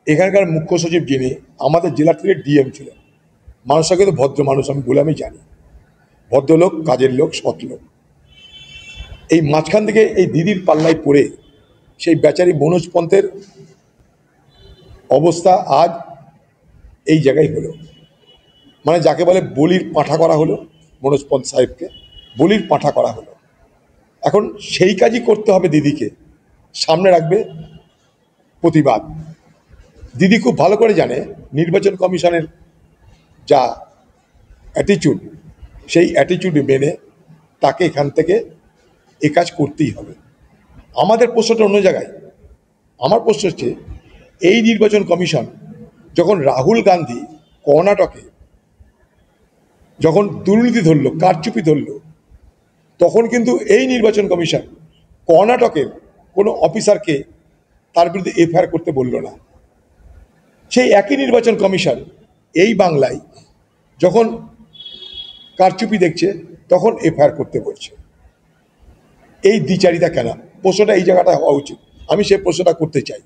এখানকার মুখ্য সচিব যিনি আমাদের জেলা থেকে ডিএম ছিলেন, মানুষটা কিন্তু ভদ্র মানুষ, আমি বলে আমি জানি, ভদ্রলোক, কাজের লোক, সৎ লোক। এই মাঝখান থেকে এই দিদির পাল্লায় পড়ে সেই বেচারি মনোজ পন্থের অবস্থা আজ এই জায়গায় হলো। মানে যাকে বলে বলির পাঁঠা করা হলো, মনোজ পন্থ সাহেবকে বলির পাঁঠা করা হলো। এখন সেই কাজই করতে হবে দিদিকে, সামনে রাখবে প্রতিবাদ। দিদি খুব ভালো করে জানে নির্বাচন কমিশনের যা অ্যাটিচিউড, সেই অ্যাটিচিউড মেনে তাকে এখান থেকে এ কাজ করতেই হবে। আমাদের প্রশ্নটা অন্য জায়গায়। আমার প্রশ্ন হচ্ছে, এই নির্বাচন কমিশন যখন রাহুল গান্ধী কর্ণাটকে যখন দুর্নীতি ধরল, কারচুপি ধরল, তখন কিন্তু এই নির্বাচন কমিশন কর্ণাটকের কোনো অফিসারকে তার বিরুদ্ধে এফআইআর করতে বলল না। সেই একই নির্বাচন কমিশন এই বাংলায় যখন কারচুপি দেখছে তখন এফআইআর করতে বলছে। এই দ্বিচারিতা কেন? প্রশ্নটা এই জায়গাটা হওয়া উচিত, আমি সেই প্রশ্নটা করতে চাই।